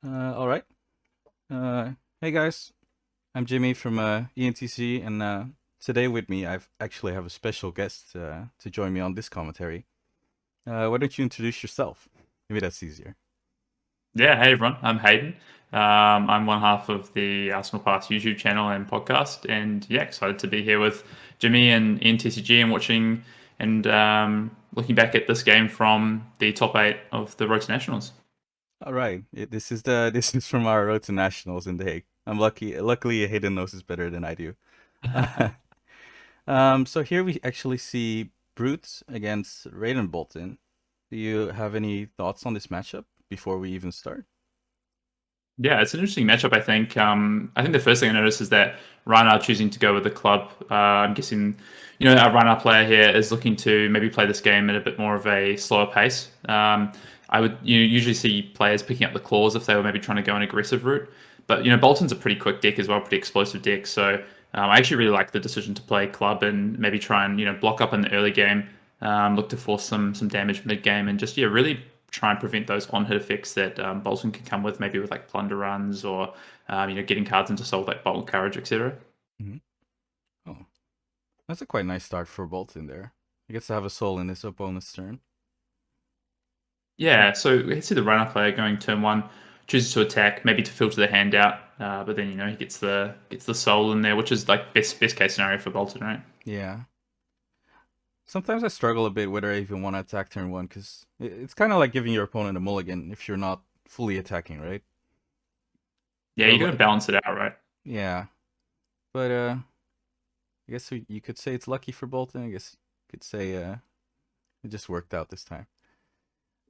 All right. Uh, hey guys, I'm Jimmy from IanTCG, and today with me, I've actually have a special guest to join me on this commentary. Why don't you introduce yourself? Maybe that's easier. Yeah, hey everyone, I'm Hayden. I'm one half of the Arsenal Pass YouTube channel and podcast, and yeah, excited to be here with Jimmy and IanTCG and watching and looking back at this game from the top eight of the Road to Nationals. All right. This is the this is from our road to nationals in The Hague. I'm lucky. Luckily, Hayden knows this better than I do. So here we actually see Brutes against Raiden Bolton. Do you have any thoughts on this matchup before we even start? Yeah, it's an interesting matchup. I think the first thing I noticed is that Rhinar choosing to go with the club. I'm guessing, our Rhinar player here is looking to maybe play this game at a bit more of a slower pace. I would usually see players picking up the claws if they were maybe trying to go an aggressive route. But Bolton's a pretty quick deck as well, pretty explosive deck. So I actually really like the decision to play club and maybe try and block up in the early game, look to force some damage mid game, and just really try and prevent those on-hit effects that Bolton can come with, maybe with like plunder runs or getting cards into soul like Bolton Courage, etc. Hmm. Oh, that's a quite nice start for Bolton there. He gets to have a soul in his opponent's turn. Yeah, so we see the runner player going turn one, chooses to attack, maybe to filter the hand out, but then he gets the soul in there, which is like best case scenario for Bolton, right? Yeah. Sometimes I struggle a bit whether I even want to attack turn one, because it's kind of like giving your opponent a mulligan if you're not fully attacking, right? Yeah, So, you got to balance it out, right? yeah. But I guess you could say it's lucky for Bolton. I guess you could say it just worked out this time.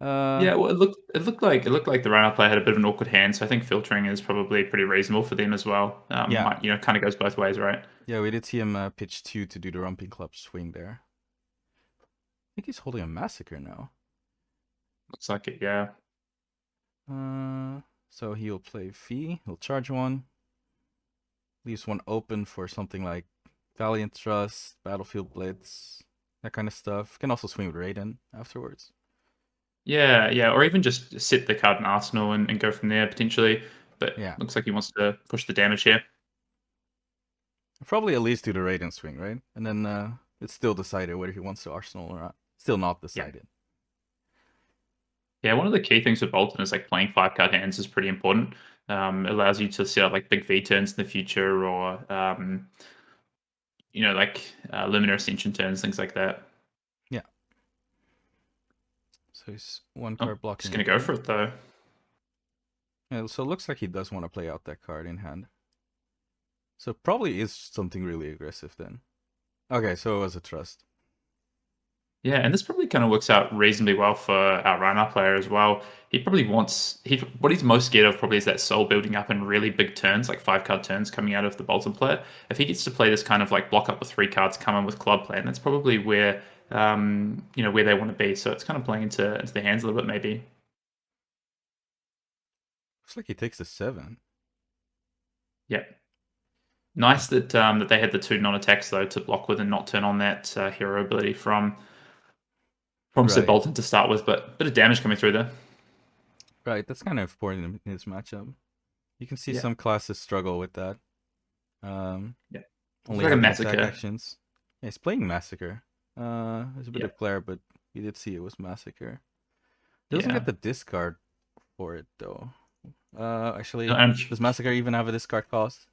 Uh, Yeah, well, it looked like the runner player had a bit of an awkward hand, so I think filtering is probably pretty reasonable for them as well. yeah. Kind of goes both ways, right? Yeah, we did see him pitch two to do the Rumping Club swing there. I think he's holding a Massacre now. Looks like it, yeah. Uh, so he'll play Fee. He'll charge one. Leaves one open for something like Valiant Trust, Battlefield Blitz, that kind of stuff. Can also swing with Raiden afterwards. Yeah, yeah, or even just sit the card in Arsenal and go from there potentially. But Yeah. looks like he wants to push the damage here. Probably at least do the Raiden swing, right? And then it's still decided whether he wants to Arsenal or not. Still not Yeah, decided. yeah. One of the key things with Bolton is like playing 5 card hands is pretty important. It allows you to set up like big V turns in the future, or Luminar Ascension turns, things like that. Yeah. So he's one Oh, card just blocking gonna go again. for it though. Yeah, so it looks like he does want to play out that card in hand. So probably is something really aggressive then. Okay, so it was a trust. Yeah, and this probably kind of works out reasonably well for our Rhinar player as well. He probably what he's most scared of probably is that soul building up in really big turns, like 5 card turns coming out of the Bolton player. If he gets to play this kind of like block up with 3 cards, come in with club plan, that's probably where they want to be. So it's kind of playing into the hands a little bit maybe. Looks like he takes the 7. Yeah. Huh. Nice that they had the 2 non-attacks though to block with and not turn on that hero ability from Sir Right. Bolton to start with, but a bit of damage coming through there. Right, that's kind of important in his matchup. You can see Yeah. some classes struggle with that. Um, Yeah. It's only like a having attack massacre. actions. Yeah, he's playing Massacre. There's a bit Yeah. of glare, but you did see it was Massacre. He doesn't get Yeah. the discard for it though. No, Actually, and does Massacre even have a discard cost?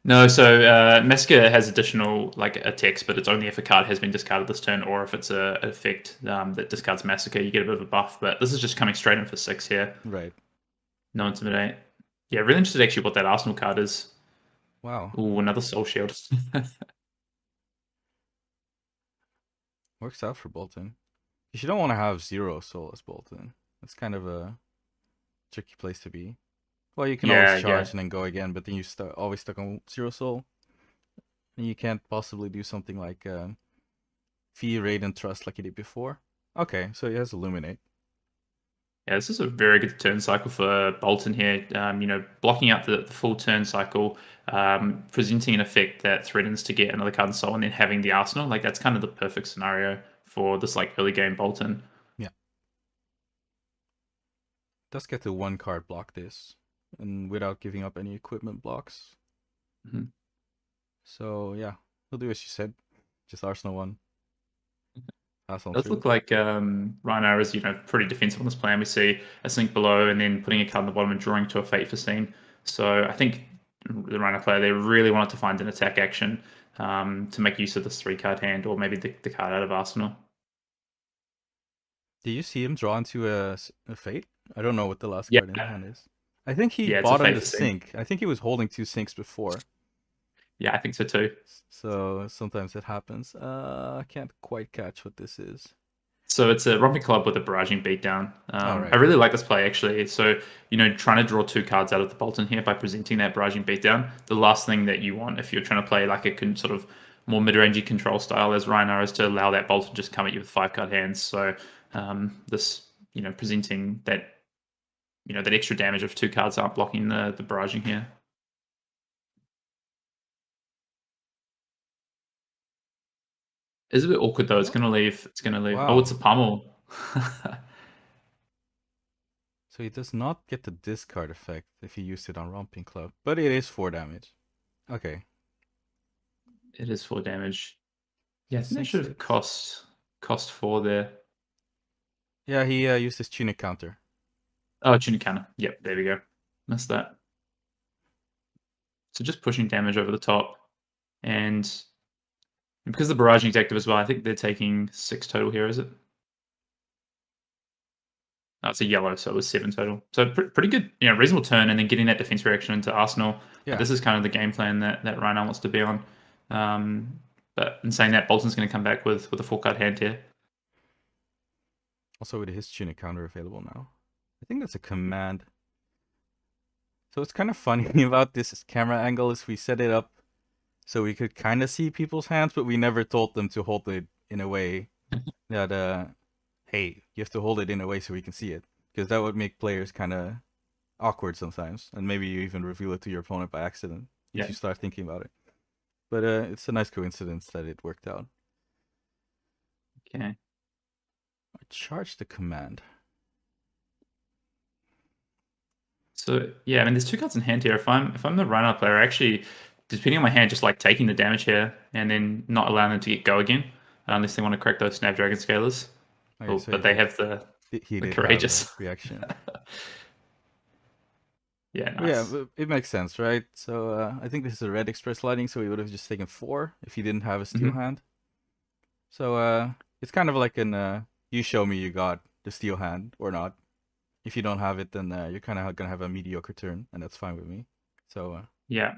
no, so Massacre has additional like attacks, but it's only if a card has been discarded this turn, or if it's a effect that discards Massacre, you get a bit of a buff. But this is just coming straight in for 6 here. Right. No Intimidate. Yeah, really interested actually what that Arsenal card is. Wow. Ooh, another Soul Shield. Works out for Bolton. You don't want to have 0 soul as Bolton. That's kind of a tricky place to be. Well, you can always Yeah, charge yeah. and then go again, but then you always stuck on 0 soul. And you can't possibly do something like Fee, Raid, and Trust like he did before. Okay, so he has Illuminate. Yeah, this is a very good turn cycle for Bolton here. Blocking out the full turn cycle, presenting an effect that threatens to get another card in soul, and then having the Arsenal. Like that's kind of the perfect scenario for this like early game Bolton. Yeah. does get to one card block this, and without giving up any equipment blocks. Mm-hmm. So yeah, he'll do as you said. Just Arsenal 1. Arsenal It does 2. look like Rhinar is, pretty defensive on this plan. We see a sink below and then putting a card on the bottom and drawing to a Fate for Scene. So I think the Rhinar player, they really wanted to find an attack action to make use of this 3-card hand, or maybe the card out of Arsenal. Did you see him draw into a Fate? I don't know what the last Yeah. card in hand is. I think he Yeah, it's a bought him Fate the for Scene. sink. I think he was holding 2 sinks before. Yeah, I think so too. So sometimes it happens. I can't quite catch what this is. So it's a Romping Club with a Barraging Beatdown. Right. I really like this play, actually. So, trying to draw 2 cards out of the Bolton here by presenting that Barraging Beatdown, the last thing that you want if you're trying to play like a sort of more mid-rangey control style as Rhinar is to allow that Bolton just come at you with 5-card hands. So this, presenting that, that extra damage of 2 cards aren't blocking the barraging here. It's a bit awkward though. It's gonna leave. Wow. Oh, it's a pummel. So he does not get the discard effect if he used it on Romping Club, but it is 4 damage. Okay. It is 4 damage. Yeah, I think that 6, should have 6. cost 4 there. Yeah, he used his tunic counter. Oh, tunic counter. Yep, there we go. Missed that. So just pushing damage over the top, and because the barraging is active as well, I think they're taking 6 total here. Is it? No, it's a yellow, so it was 7 total. So pretty good, reasonable turn, and then getting that defense reaction into Arsenal. Yeah. This is kind of the game plan that Rhinar wants to be on. But in saying that, Bolton's going to come back with a 4-card hand here. Also with his tunic counter available now. I think that's a command. So what's kind of funny about this camera angle is we set it up so we could kind of see people's hands, but we never told them to hold it in a way that, hey, you have to hold it in a way so we can see it. Because that would make players kind of awkward sometimes. And maybe you even reveal it to your opponent by accident if you start thinking about it. But it's a nice coincidence that it worked out. Okay. I charge the command. So yeah, I mean, there's 2 cards in hand here. If I'm the Rhinar player, actually, depending on my hand, just like taking the damage here and then not allowing them to get go again, unless they want to crack those Snapdragon Scalers. Okay, so but they have the courageous reaction. Yeah, nice. Yeah, it makes sense, right? So I think this is a red express lighting, so he would have just taken 4 if he didn't have a steel hand. So it's kind of like an you show me you got the steel hand or not. If you don't have it, then you're kind of gonna have a mediocre turn, and that's fine with me. So yeah,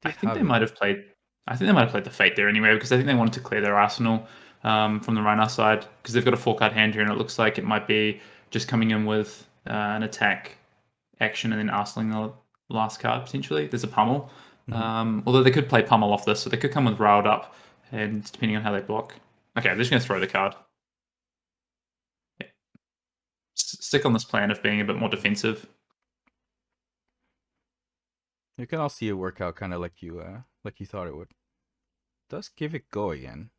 I think they might have played the Fate there anyway, because I think they wanted to clear their arsenal from the Rhinar side, because they've got a 4-card hand here, and it looks like it might be just coming in with an attack action and then arsenaling the last card potentially. There's a pummel, although they could play pummel off this, so they could come with riled up, and depending on how they block. Okay, I'm just going to throw the card. Yeah. Stick on this plan of being a bit more defensive. You can all see it work out kind of like you thought it would. Does give it go again.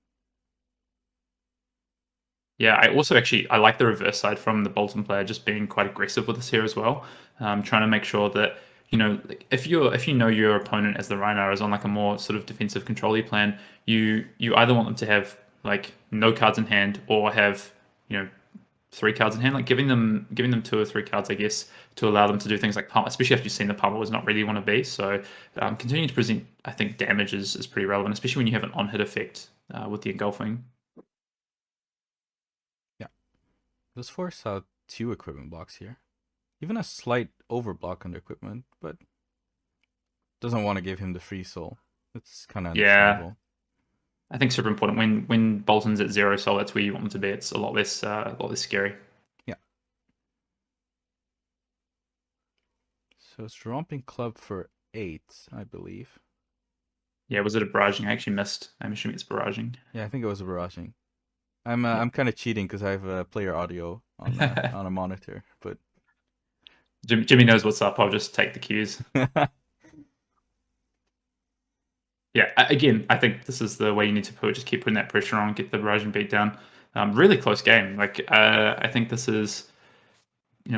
Yeah, I also I like the reverse side from the Bolton player, just being quite aggressive with this here as well. Trying to make sure that, if you know your opponent as the Rhinar is on like a more sort of defensive control-y plan, you either want them to have like no cards in hand or have 3 cards in hand, like giving them 2 or 3 cards, I guess, to allow them to do things like pummel, especially after you've seen the pummel is not really want to be. So continuing to present, I think, damage is pretty relevant, especially when you have an on-hit effect with the engulfing. Yeah, let's force out 2 equipment blocks here. Even a slight overblock on the equipment, but doesn't want to give him the free soul. It's kind of understandable. Yeah. I think super important when Bolton's at 0 soul, that's where you want them to be. It's a lot less scary. Yeah. So it's Romping Club for 8, I believe. Yeah, was it a barraging? I actually missed. I'm assuming it's barraging. Yeah, I think it was a barraging. I'm kind of cheating because I have player audio on on a monitor, but Jimmy knows what's up. I'll just take the cues. Yeah, again, I think this is the way you need to put it. Just keep putting that pressure on, get the barraging beat down. Really close game. Like, I think this is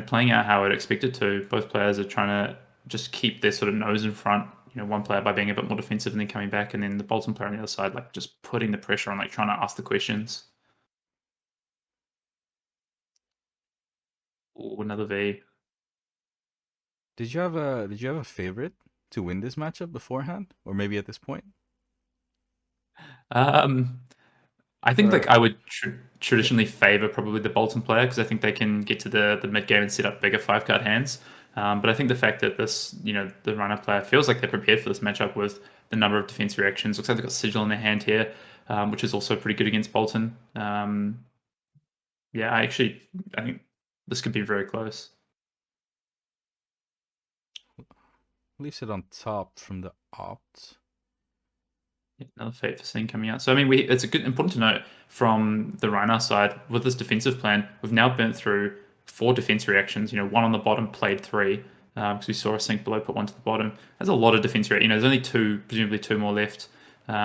playing out how I'd expect it to. Both players are trying to just keep their sort of nose in front. One player by being a bit more defensive and then coming back, and then the Bolton player on the other side, like just putting the pressure on, like trying to ask the questions. Oh, another V. Did you have a favorite to win this matchup beforehand, or maybe at this point? Um, I think like Or I would yeah, traditionally favor probably the Bolton player because I think they can get to the mid game and set up bigger 5 card hands. But I think the fact that the runner player feels like they're prepared for this matchup with the number of defense reactions. Looks like they've got Sigil in their hand here, which is also pretty good against Bolton. Yeah, I think this could be very close. leaves it on top from the opt. Yeah, another fate for Sing coming out. So I mean, it's important to note from the Rhinar side with this defensive plan, we've now burnt through 4 defense reactions. One on the bottom, played 3 because we saw a sink below, put 1 to the bottom. There's a lot of defense reactions. There's only 2, presumably 2 more left.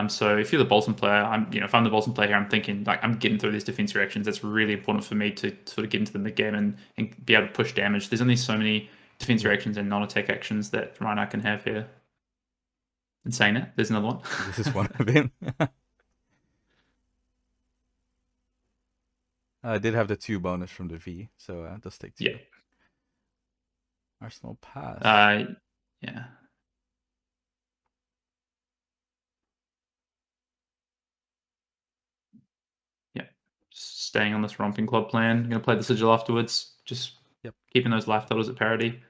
So if you're the Bolton player, if I'm the Bolton player here, I'm thinking like I'm getting through these defense reactions. That's really important for me to sort of get into the mid game and be able to push damage. There's only so many defense Yeah, reactions and non-attack actions that Rhinar can have here. And saying it, there's another one. this is one of them. I did have the 2 bonus from the V, so it does take 2. Yeah. Arsenal pass. Yeah. Yeah. Staying on this romping club plan. I'm gonna play the sigil afterwards. Just Yep. keeping those life totals at parity.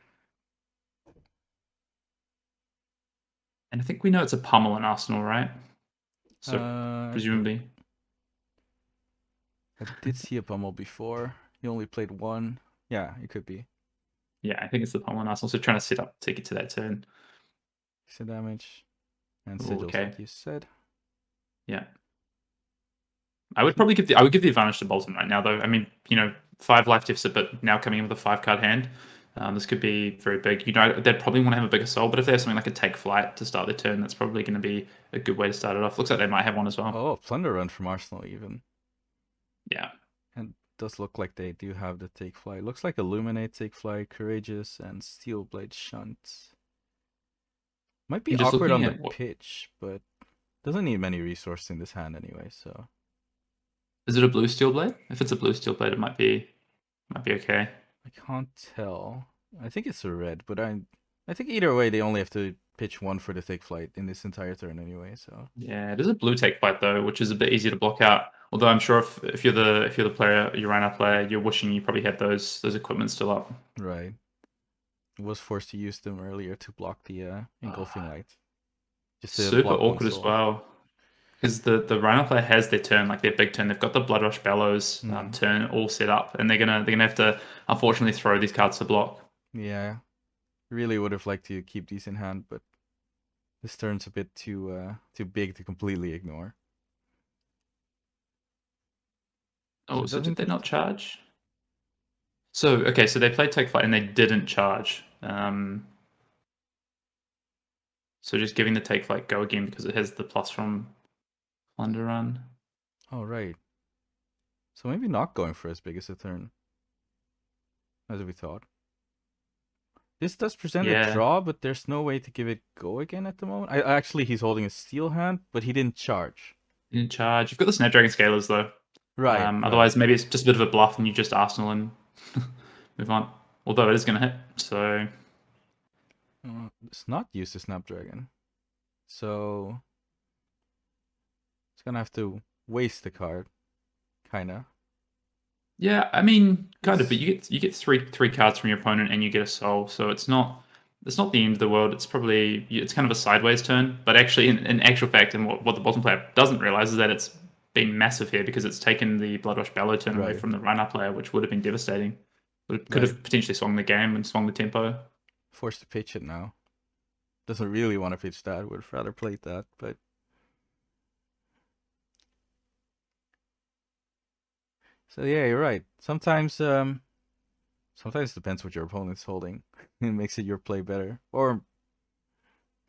And I think we know it's a pummel in Arsenal, right? So presumably. I did see a pummel before. He only played 1. Yeah, it could be. Yeah, I think it's the pummel in Arsenal. So trying to set up to get to that turn. So damage and Ooh, sigils, okay. like you said. Yeah. I would probably give the advantage to Bolton right now, though. I mean, 5 life deficit, but now coming in with a 5 card hand, this could be very big. They'd probably want to have a bigger soul, but if they have something like a take flight to start their turn, that's probably going to be a good way to start it off. Looks like they might have one as well. Oh, plunder run from Arsenal even. Yeah. And does look like they do have the take flight. Looks like Illuminate, take flight, Courageous, and Steel Blade Shunt. Might be And just awkward looking on the at what pitch, but doesn't need many resources in this hand anyway, so. is it a blue steel blade? If it's a blue steel blade, it might be okay. I can't tell. I think it's a red, but I think either way they only have to pitch 1 for the take flight in this entire turn anyway, so. Yeah, it is a blue take flight though, which is a bit easier to block out. Although I'm sure if you're the player, you're Rhinar player, you're wishing you probably had those equipment still up. Right. Was forced to use them earlier to block the engulfing light. Just to Super block 1 awkward as soul. well. Because the Rhino player has their turn, like their big turn. They've got the Bloodrush Bellows turn all set up, and they're gonna have to unfortunately throw these cards to block. Yeah. Really would have liked to keep these in hand, but this turn's a bit too big to completely ignore. Oh, so did doesn't they get not charge? So okay, so they played Take Flight and they didn't charge. So just giving the Take Flight go again because it has the plus from Plunder Run. Oh right. So maybe not going for as big as a turn as we thought. This does present a Yeah, draw, but there's no way to give it go again at the moment. Actually, he's holding a steel hand, but he didn't charge. didn't charge. You've got the Snapdragon Scalers though. Right. Otherwise, maybe it's just a bit of a bluff and you just Arsenal and move on. Although it is going to hit, so It's not used to Snapdragon, so it's gonna have to waste the card, kinda. yeah, I mean, kind of. But you get three cards from your opponent and you get a soul, so it's not the end of the world. It's probably it's kind of a sideways turn, but actually, in actual fact, and what the bottom player doesn't realize is that it's been massive here because it's taken the Bloodrush Bellow turn away Right. from the runner player, which would have been devastating. Could Right. have potentially swung the game and swung the tempo. Forced to pitch it now. Doesn't really want to pitch that. Would rather play that, but so yeah, you're right. Sometimes it depends what your opponent's holding. It makes it your play better, or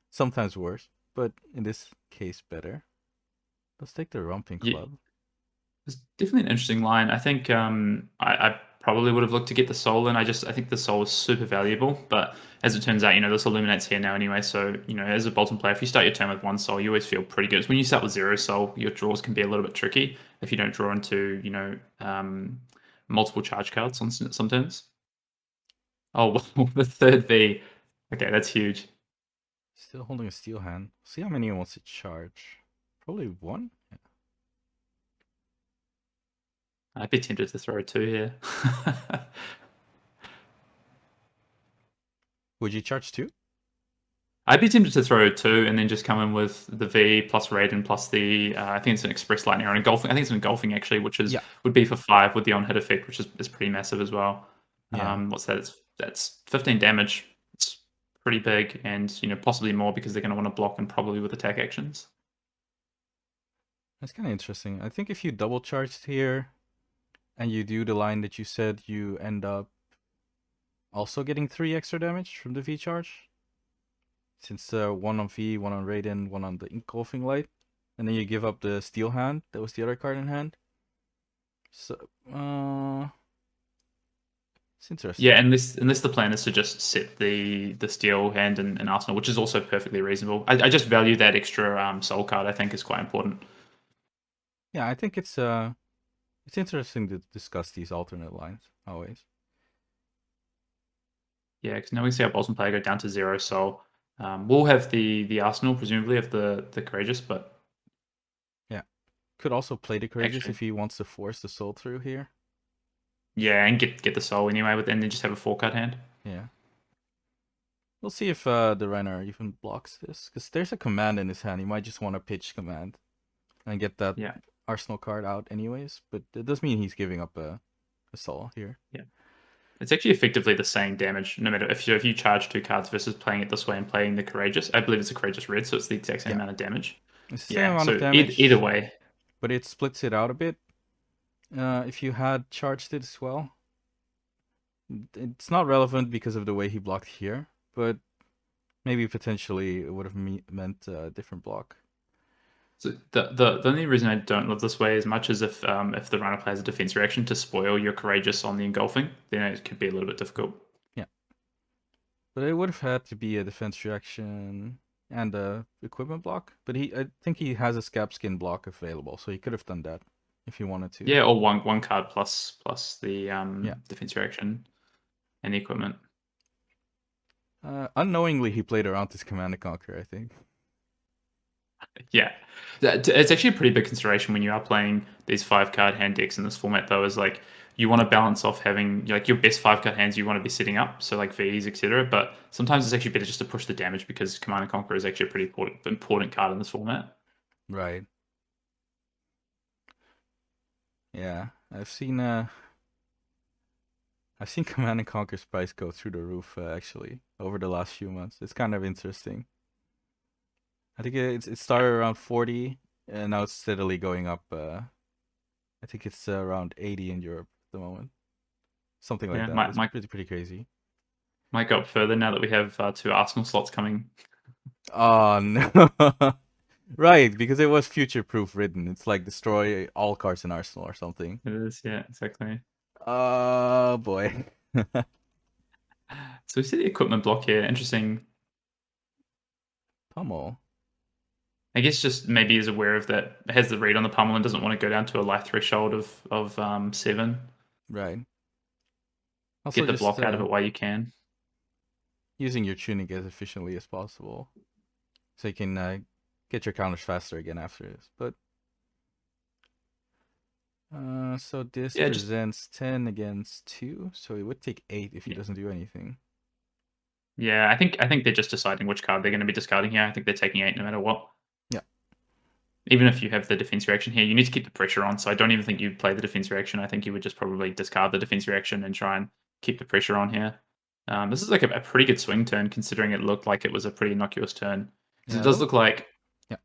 sometimes worse. But in this case, better. Let's take the Romping Yeah, Club. It's definitely an interesting line. I think I probably would have looked to get the soul in. I think the soul is super valuable, but as it turns out, this illuminates here now anyway. So as a Bolton player, if you start your turn with 1 soul, you always feel pretty good. It's when you start with 0 soul, your draws can be a little bit tricky if you don't draw into multiple charge cards on some turns. Oh, well, the third V. Okay, that's huge. Still holding a steel hand. See how many he wants to charge. Probably 1? Yeah. I'd be tempted to throw 2 here. Would you charge 2? I'd be tempted to throw 2 and then just come in with the V plus Raiden plus the I think it's an Express Lightning or an Engulfing. I think it's an Engulfing actually, which is would be for 5 with the on hit effect, which is pretty massive as well. Yeah. What's that? That's 15 damage. It's pretty big, and possibly more because they're going to want to block and probably with attack actions. That's kind of interesting. I think if you double charged here and you do the line that you said, you end up also getting 3 extra damage from the V charge. Since 1 on V, 1 on Raiden, 1 on the Engulfing Light. And then you give up the Steel Hand. That was the other card in hand. So, it's interesting. Yeah, unless the plan is to just set the Steel Hand in Arsenal, which is also perfectly reasonable. I just value that extra soul card. I think is quite important. Yeah, I think it's interesting to discuss these alternate lines always. Yeah, because now we see our Bolton player go down to 0 soul. We'll have the Arsenal presumably of the Courageous, but yeah, could also play the Courageous if he wants to force the soul through here. Yeah, and get the soul anyway, and then just have a 4-card hand. Yeah. We'll see if the Rhinar even blocks this, because there's a command in his hand. He might just want to pitch command and get that Arsenal card out anyways, but it does mean he's giving up a soul here. Yeah. It's actually effectively the same damage, no matter if you charge 2 cards versus playing it this way and playing the Courageous. I believe it's a Courageous red, so it's the exact same amount of damage. It's the same amount of damage. Either way. But it splits it out a bit. If you had charged it as well. It's not relevant because of the way he blocked here, but maybe potentially it would have meant a different block. So the only reason I don't love this way as much is if the Rhinar plays a defense reaction to spoil your Courageous on the Engulfing, then it could be a little bit difficult. Yeah. But it would have had to be a defense reaction and a equipment block. But I think he has a scab skin block available, so he could have done that if he wanted to. Yeah, or one card plus the defense reaction and the equipment. Unknowingly, he played around this Command and Conquer, I think. Yeah, it's actually a pretty big consideration when you are playing these 5-card hand decks in this format, though, is like you want to balance off having your best 5-card hands you want to be setting up, so like V's, etc. But sometimes it's actually better just to push the damage because Command and Conquer is actually a pretty important card in this format. Right. Yeah, I've seen Command and Conquer's price go through the roof actually over the last few months. It's kind of interesting. I think it started around 40 and now it's steadily going up. I think it's around 80 in Europe at the moment. Something like that. It's pretty crazy. Might go up further now that we have 2 Arsenal slots coming. Oh no. Right, because it was future-proof written. It's like destroy all cards in Arsenal or something. It is, yeah, exactly. Oh boy. So we see the equipment block here. Interesting. Pummel. I guess just maybe is aware of that. It has the read on the pummel and doesn't want to go down to a life threshold of 7. Right. Also get the block out of it while you can. Using your tunic as efficiently as possible, so you can get your counters faster again after this. But so this presents 10 against 2, so it would take 8 if he doesn't do anything. Yeah, I think they're just deciding which card they're going to be discarding here. I think they're taking 8 no matter what. Yeah. Even if you have the defense reaction here, you need to keep the pressure on. So I don't even think you'd play the defense reaction. I think you would just probably discard the defense reaction and try and keep the pressure on here. This is like a pretty good swing turn considering it looked like it was a pretty innocuous turn. Because it does look like... Yeah.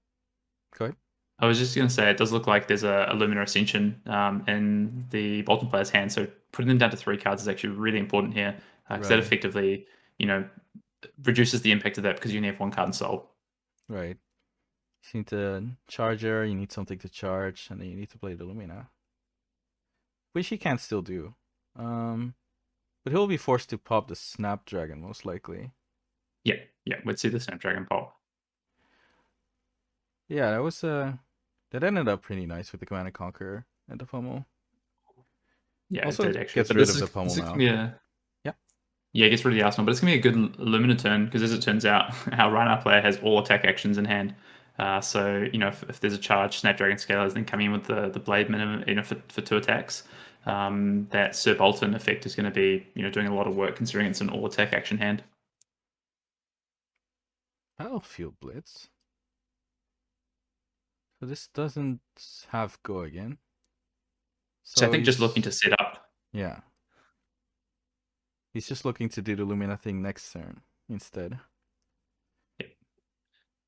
Go ahead. I was just going to say, it does look like there's a Luminar Ascension in the Bolton player's hand. So putting them down to 3 cards is actually really important here. Because that effectively, reduces the impact of that because you only have 1 card in soul. Right. You need a charger, you need something to charge, and then you need to play the Lumina. which he can still do. But he'll be forced to pop the Snapdragon most likely. Yeah, we'd see the Snapdragon pop. Yeah, that ended up pretty nice with the Command and Conquer and the pummel. Yeah, Also it did actually. gets But rid this of is the pummel this is gonna now. be a Yeah. Yeah, it gets rid of the Arsenal, but it's gonna be a good Lumina turn because, as it turns out, our Rhinar player has all attack actions in hand. So if there's a charge, Snapdragon Scalers then coming in with the blade minimum, for 2 attacks. That Sir Bolton effect is going to be doing a lot of work considering it's an all attack action hand. Battlefield Blitz. So this doesn't have go again. So I think just looking to set up. Yeah. He's just looking to do the Lumina thing next turn instead.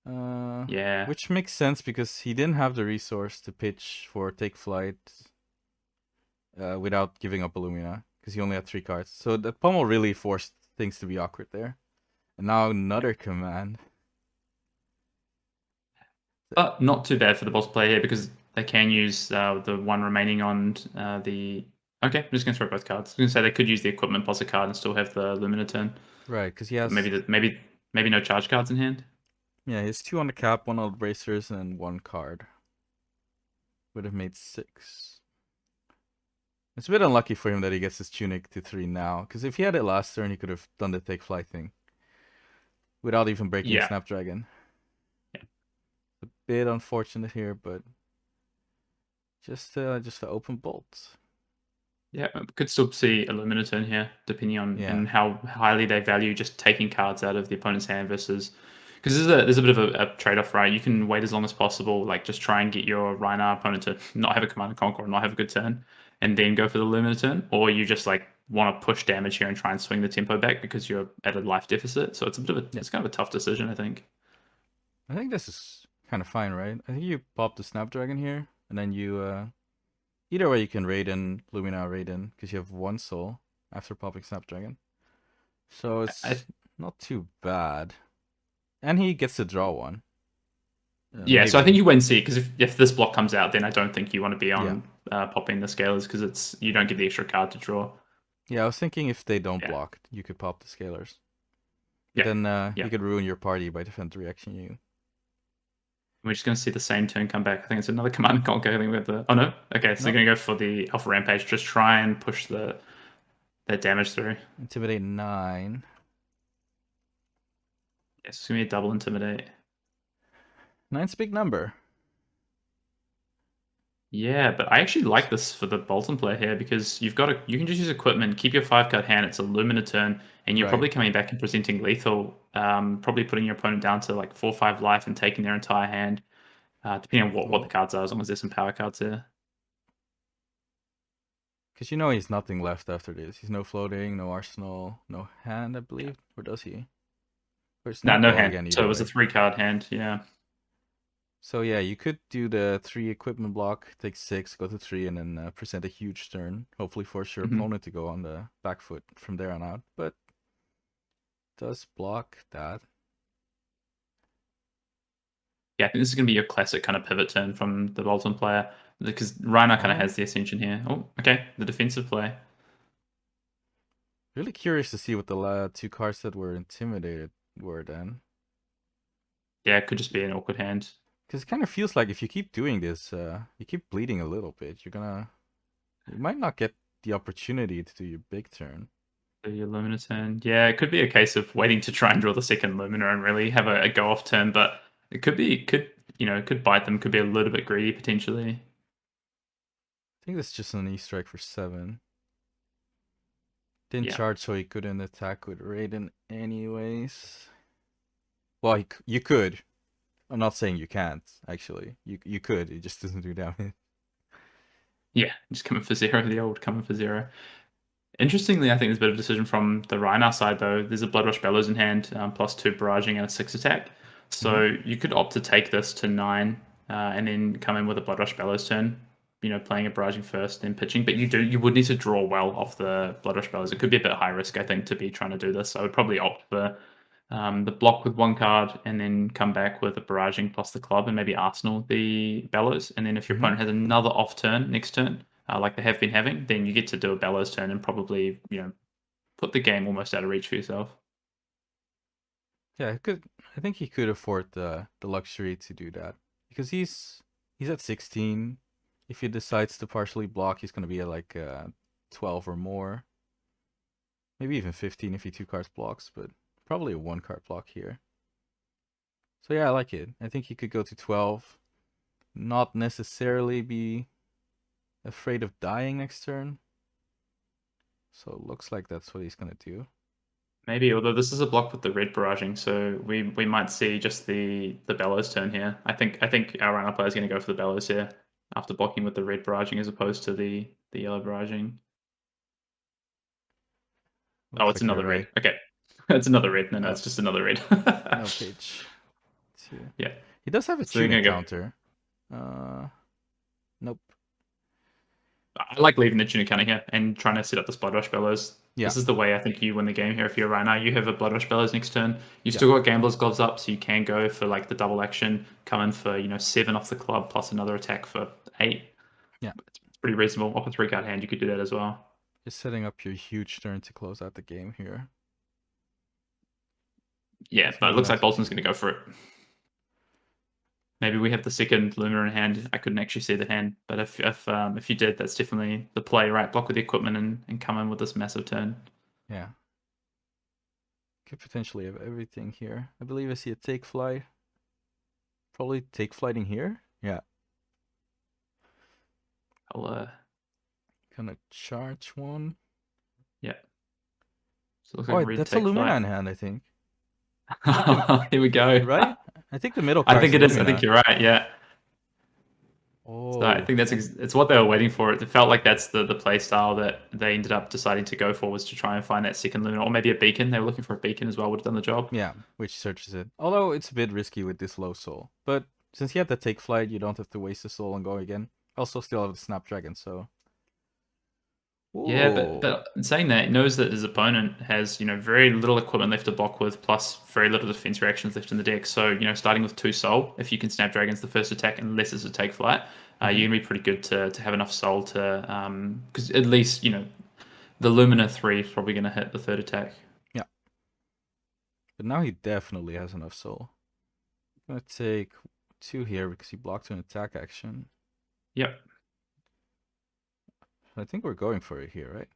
Yeah. Which makes sense because he didn't have the resource to pitch for Take Flight without giving up a Lumina because he only had 3 cards. So the pummel really forced things to be awkward there. And now another command. But not too bad for the boss player here because they can use the one remaining on the. Okay, I'm just going to throw both cards. I was going to say they could use the equipment plus a card and still have the Lumina turn. Right, because he has Maybe no charge cards in hand. Yeah, he has 2 on the cap, 1 on the bracers, and 1 card. Would have made 6. It's a bit unlucky for him that he gets his tunic to 3 now, because if he had it last turn, he could have done the take flight thing without even breaking Snapdragon. Yeah. A bit unfortunate here, but just an open bolt. Yeah, could still see a Lumina turn here, depending on and how highly they value just taking cards out of the opponent's hand versus. Because there's a bit of a trade-off, right? You can wait as long as possible, like just try and get your Rhinar opponent to not have a Command and Conquer or not have a good turn, and then go for the Lumina turn, or you just like want to push damage here and try and swing the tempo back because you're at a life deficit. So it's a bit of it's kind of a tough decision, I think. I think this is kind of fine, right? I think you pop the Snapdragon here, and then you either way you can Raiden, Lumina, Raiden, because you have 1 soul after popping Snapdragon. So it's not too bad. And he gets to draw 1. Yeah, so I think you wait and see, because if this block comes out, then I don't think you want to be on popping the scalers because you don't get the extra card to draw. Yeah, I was thinking if they don't block, you could pop the scalers. Then you could ruin your party by defend reaction you. We're just going to see the same turn come back. I think it's another Command and Conquer. I think we have the. Oh no. Okay, so they're going to go for the Alpha Rampage. Just try and push that damage through. Intimidate 9. Yes, it's going to be a double Intimidate. 9's a big number. Yeah, but I actually like this for the Bolton player here because you can just use equipment, keep your 5-card hand. It's a Lumina turn, and you're probably coming back and presenting lethal. Probably putting your opponent down to like 4 or 5 life and taking their entire hand, depending on what the cards are. As long as there's some power cards there. Because you know he's nothing left after this. He's no floating, no arsenal, no hand, I believe. Or does he? No hand. So it was a 3-card hand. Yeah. So yeah, you could do the 3 equipment block, take 6, go to 3, and then present a huge turn. Hopefully force your opponent to go on the back foot from there on out. But does block that. Yeah, I think this is going to be your classic kind of pivot turn from the Bolton player because Rhinar kind of has the ascension here. Oh, okay, the defensive play. Really curious to see what the 2 cards that were intimidated were then. Yeah, it could just be an awkward hand. Because it kind of feels like if you keep doing this, you keep bleeding a little bit. You might not get the opportunity to do your big turn. Do your Lumina turn. Yeah, it could be a case of waiting to try and draw the second Lumina and really have a go off turn, but it could bite them. Could be a little bit greedy potentially. I think that's just an Easter egg for 7. Didn't charge, so he couldn't attack with Raiden anyways. Well, you could. I'm not saying you can't, actually. You could, it just doesn't do damage. Yeah, just coming for 0, the old coming for 0. Interestingly, I think there's a bit of a decision from the Rhinar side, though. There's a Bloodrush Bellows in hand, +2 barraging and a 6 attack. So you could opt to take this to 9 and then come in with a Bloodrush Bellows turn, playing a barraging first, then pitching. But you would need to draw well off the Bloodrush Bellows. It could be a bit high risk, I think, to be trying to do this. So I would probably opt for the block with 1 card and then come back with a barraging plus the club and maybe Arsenal the Bellows. And then if your opponent has another off turn next turn, like they have been having, then you get to do a Bellows turn and probably, put the game almost out of reach for yourself. Yeah, I think he could afford the luxury to do that because he's at 16. If he decides to partially block, he's gonna be at like 12 or more. Maybe even 15 if he 2 cards blocks, but probably a 1 card block here. So yeah, I like it. I think he could go to 12, not necessarily be afraid of dying next turn. So it looks like that's what he's gonna do. Maybe, although this is a block with the red barraging, so we might see just the Bellows turn here. I think our Rhinar player is going to go for the Bellows here after blocking with the red barraging as opposed to the yellow barraging. Looks It's like you're another red. right. Okay, it's another red. No, Oh. it's just another red. No page 2. Yeah. He does have a So we're tunic gonna counter. Nope. I like leaving the tunic counter here and trying to set up this Blood Rush Bellows. Yeah. This is the way I think you win the game here. If you're Rhinar, you have a Blood Rush Bellows next turn. You've still got Gambler's Gloves up, so you can go for like the double action, come in for 7 off the club plus another attack for 8. Yeah. It's pretty reasonable. Off a 3-card hand, you could do that as well. Just setting up your huge turn to close out the game here. Yeah, but it looks like Bolton's going to go for it. Maybe we have the second Lunar in hand. I couldn't actually see the hand, but if you did, that's definitely the play, right? Block with the equipment and come in with this massive turn. Yeah. Could potentially have everything here. I believe I see a take flight. Probably take flighting here. Yeah. I'll Gonna charge one. Yeah. So it looks like That's a Lumina in hand, I think. Here we go. Right? I think the middle card. I think it is. I think you're right. Yeah. Oh. So I think it's what they were waiting for. It felt like that's the play style that they ended up deciding to go for, was to try and find that second Lunar, or maybe a beacon. They were looking for a beacon as well. Would have done the job. Yeah, which searches it. Although it's a bit risky with this low soul. But since you have the take flight, you don't have to waste the soul and go again. Also still have the Snapdragon, so... Whoa. Yeah, but in saying that, he knows that his opponent has, very little equipment left to block with, plus very little defense reactions left in the deck. So, starting with 2 soul, if you can Snapdragon's the first attack, unless it's a take flight, you're going to be pretty good to have enough soul to... Because at least, the Lumina 3 is probably going to hit the third attack. Yeah. But now he definitely has enough soul. I'm going to take 2 here because he blocked an attack action. Yep. I think we're going for it here, right?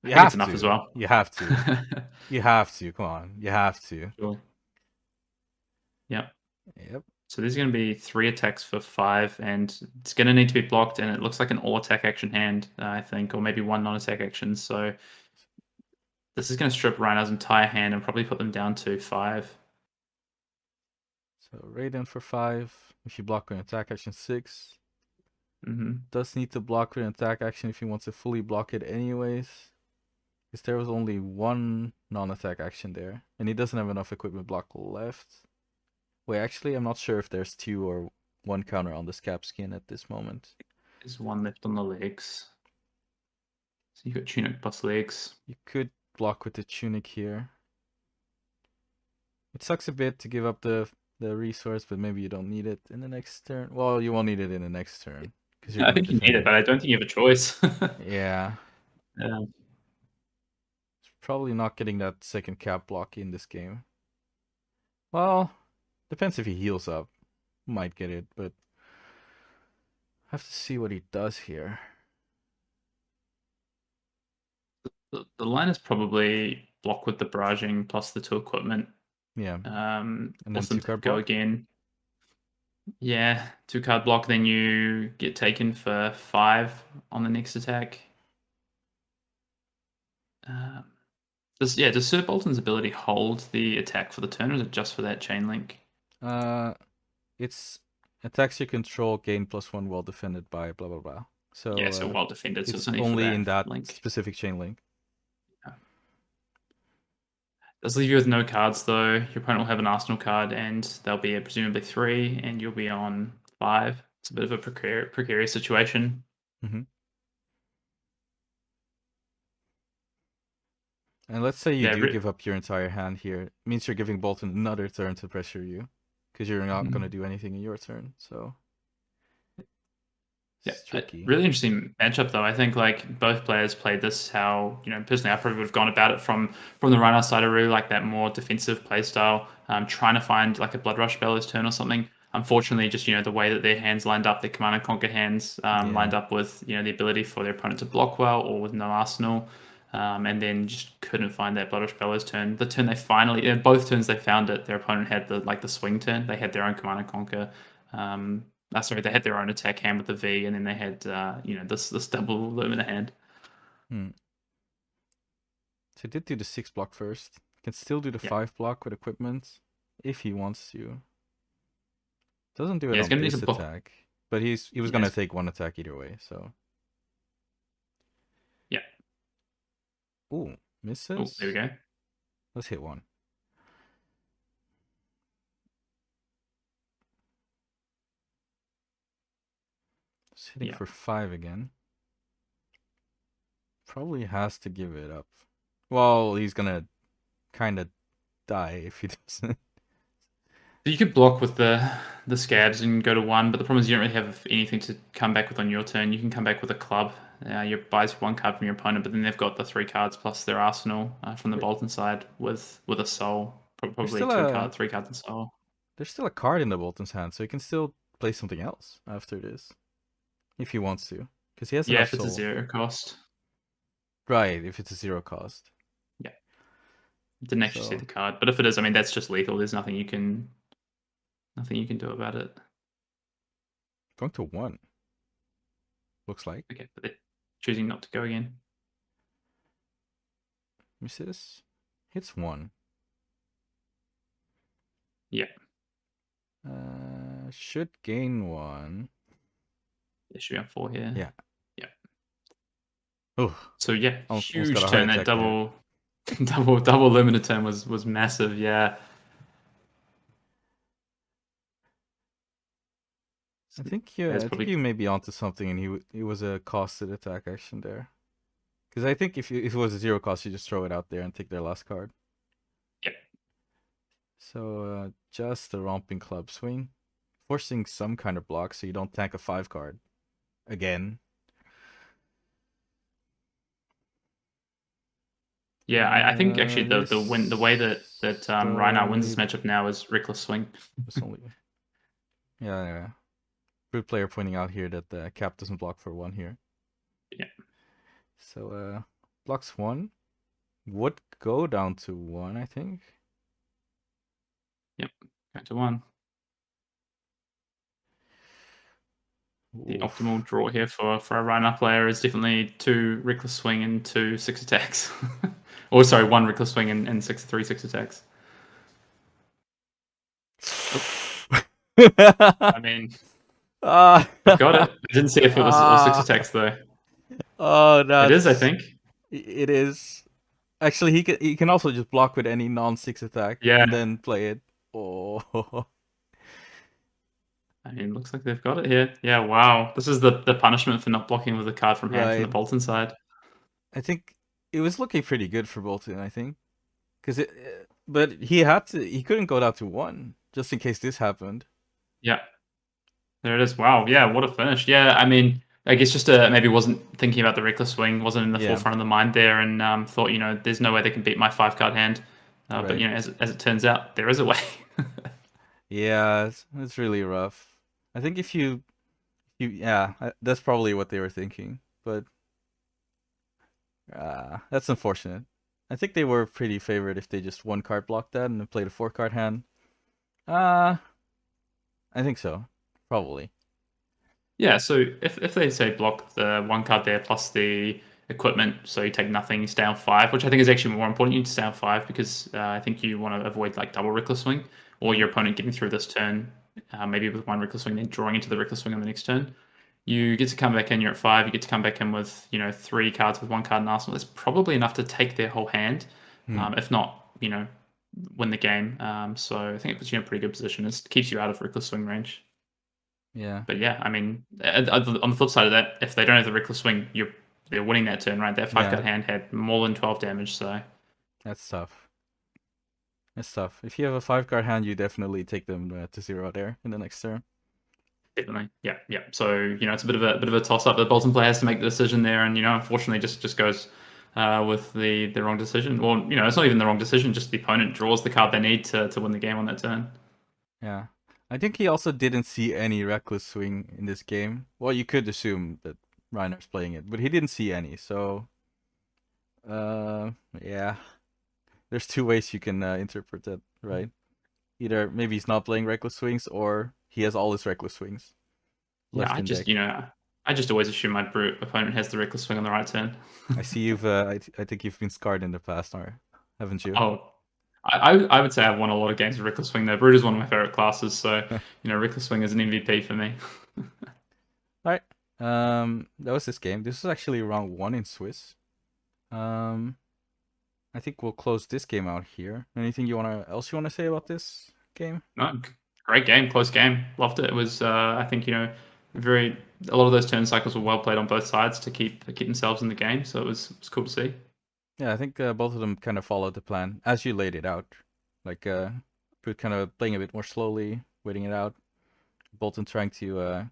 I think it's enough as well. You have to. You have to. Come on. You have to. Sure. Yep. Yep. So there's going to be 3 attacks for 5, and it's going to need to be blocked, and it looks like an all-attack action hand, I think, or maybe 1 non-attack action. So this is going to strip Rhinar's entire hand and probably put them down to 5. So Raiden for 5. If you block an attack action, 6. Does need to block with an attack action if he wants to fully block it anyways. Because there was only 1 non-attack action there. And he doesn't have enough equipment block left. Wait, actually, I'm not sure if there's 2 or 1 counter on the scab skin at this moment. There's 1 left on the legs. So you got tunic plus legs. You could block with the tunic here. It sucks a bit to give up the resource, but maybe you don't need it in the next turn. Well, you won't need it in the next turn. I think you need it, but I don't think you have a choice. Yeah. Yeah. Probably not getting that second cap block in this game. Well, depends if he heals up. Might get it, but I have to see what he does here. The line is probably block with the barraging plus the 2 equipment. Yeah. And then 2-card go block? again. Yeah, 2-card block, then you get taken for 5 on the next attack. Does Sir Bolton's ability hold the attack for the turn, or is it just for that chain link? It's attacks you control gain +1 while defended by blah blah blah. So yeah, so well defended. It's so it's only in that link. specific chain link. Yeah. Does leave you with no cards though. Your opponent will have an arsenal card, and they'll be at presumably 3, and you'll be on 5. It's a bit of a precarious situation. And let's say you do give up your entire hand here. It means you're giving Bolton another turn to pressure you, because you're not going to do anything in your turn. So It's tricky. Really interesting matchup though. I think like both players played this how, personally I probably would have gone about it from the Rhinar side. I really like that more defensive play style, trying to find like a Blood Rush Bellows turn or something. Unfortunately, just the way that their hands lined up, their Command and Conquer hands lined up with the ability for their opponent to block well or with no arsenal, and then just couldn't find that Blood Rush Bellows turn. The turn they finally, both turns they found it, their opponent had the swing turn. They had their own Command and Conquer. Sorry, they had their own attack hand with the V, and then they had this double Lumina hand. So he did do the 6 block first. Can still do the 5 block with equipment if he wants to. Doesn't do it on this attack, but he was gonna take 1 attack either way. So yeah. Ooh, misses. Oh, there we go. Let's hit 1. Just hitting for 5 again. Probably has to give it up. Well, he's gonna kind of die if he doesn't. You could block with the scabs and go to 1, but the problem is you don't really have anything to come back with on your turn. You can come back with a club. You buys 1 card from your opponent, but then they've got the 3 cards plus their arsenal from the Bolton side with a soul. Probably 3 cards in soul. There's still a card in the Bolton's hand, so he can still play something else after this, if he wants to, because he has enough soul. If it's a 0 cost. Right, if it's a 0 cost. Yeah. Didn't actually see the card, but if it is, I mean that's just lethal. There's nothing you can do about it. Going to 1. Looks like. Okay, but they're choosing not to go again. Misses. Hits 1. Yeah. Should gain 1. It should be on 4 here. Yeah. Yeah. Oh. So yeah, huge turn. That double Lumina turn was massive. Yeah. I think you may be onto something, and he was a costed attack action there. Because I think if it was a 0 cost, you just throw it out there and take their last card. Yeah. So just a romping club swing, forcing some kind of block so you don't tank a 5 card again. Yeah, I think actually the way that Rhinar wins this matchup now is Reckless Swing. Yeah. Good player pointing out here that the cap doesn't block for 1 here. Yeah. So blocks 1. Would go down to 1, I think. Yep, go to 1. Oof. The optimal draw here for a Rhinar player is definitely 2 Reckless Swing and 2 6 attacks. Or sorry, 1 Reckless Swing and 3 6 attacks. I mean, I got it. I didn't see if it was all 6 attacks though. Oh no! It is, I think. It is. Actually, he can also just block with any non-6 attack and then play it. Oh. I mean, looks like they've got it here. Yeah, wow. This is the punishment for not blocking with a card from hand from the Bolton side. I think it was looking pretty good for Bolton, I think. But he couldn't go down to 1, just in case this happened. Yeah. There it is. Wow. Yeah, what a finish. Yeah, I mean, I guess just maybe wasn't thinking about the Reckless Swing, wasn't in the forefront of the mind there, and thought, there's no way they can beat my 5-card hand. But, as it turns out, there is a way. Yeah, it's really rough. I think if you that's probably what they were thinking, but that's unfortunate. I think they were pretty favored if they just 1-card blocked that and then played a 4-card hand. I think so, probably. Yeah, so if they say block the 1 card there plus the equipment, so you take nothing, you stay on 5, which I think is actually more important. You need to stay on 5 because I think you want to avoid like double Reckless Swing or your opponent getting through this turn, maybe with 1 Reckless Swing, then drawing into the Reckless Swing on the next turn. You get to come back in, you're at 5, you get to come back in with 3 cards with 1 card in arsenal. That's probably enough to take their whole hand, if not, win the game. So I think it puts you in a pretty good position. It keeps you out of Reckless Swing range. Yeah. But yeah, I mean, on the flip side of that, if they don't have the Reckless Swing, they're winning that turn, right? That 5-card hand had more than 12 damage, so that's tough. It's tough. If you have a 5-card hand, you definitely take them to 0 there in the next turn. Definitely. Yeah, yeah. So, it's a bit of a toss up. The Bolton player has to make the decision there, and unfortunately, just goes with the wrong decision. Well, it's not even the wrong decision. Just the opponent draws the card they need to win the game on that turn. Yeah. I think he also didn't see any reckless swing in this game. Well, you could assume that Rhinar's playing it, but he didn't see any. So, yeah. There's two ways you can interpret that, right? Either maybe he's not playing reckless swings, or he has all his reckless swings Yeah, left in deck. I just always assume my opponent has the reckless swing on the right turn. I see you've. I think you've been scarred in the past, haven't you? Oh, I would say I've won a lot of games with reckless swing though. Brute is one of my favorite classes, so reckless swing is an MVP for me. All right. That was this game. This was actually round 1 in Swiss. I think we'll close this game out here. Anything else you wanna say about this game? No, great game, close game. Loved it. It was, I think, very a lot of those turn cycles were well played on both sides to keep themselves in the game. So it was cool to see. Yeah, I think both of them kind of followed the plan as you laid it out. Like, Brute kind of playing a bit more slowly, waiting it out. Bolton trying to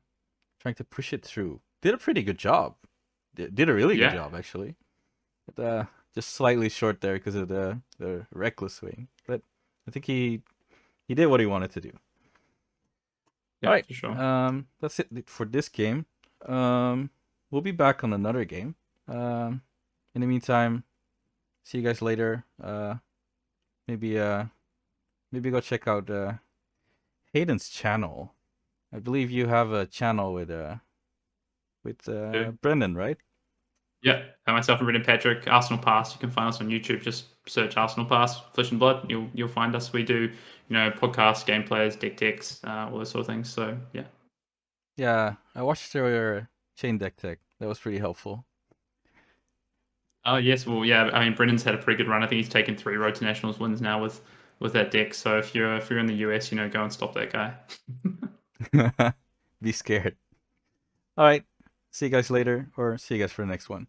push it through. Did a pretty good job. Did a really good Yeah, job actually. But, just slightly short there because of the reckless swing. But I think he did what he wanted to do. yeah, All right. for sure. That's it for this game. We'll be back on another game. In the meantime, see you guys later. Maybe go check out Hayden's channel. I believe you have a channel with Yeah. Brendan, right? Yeah, and myself and Brendan Patrick, Arsenal Pass. You can find us on YouTube. Just search Arsenal Pass, Flesh and Blood. You'll find us. We do, podcasts, gameplays, deck techs, all those sort of things. So yeah. Yeah, I watched your chain deck tech. That was pretty helpful. Oh yes, well yeah. I mean, Brendan's had a pretty good run. I think he's taken 3 Road to Nationals wins now with that deck. So if you're in the US, go and stop that guy. Be scared. All right. See you guys later, or see you guys for the next one.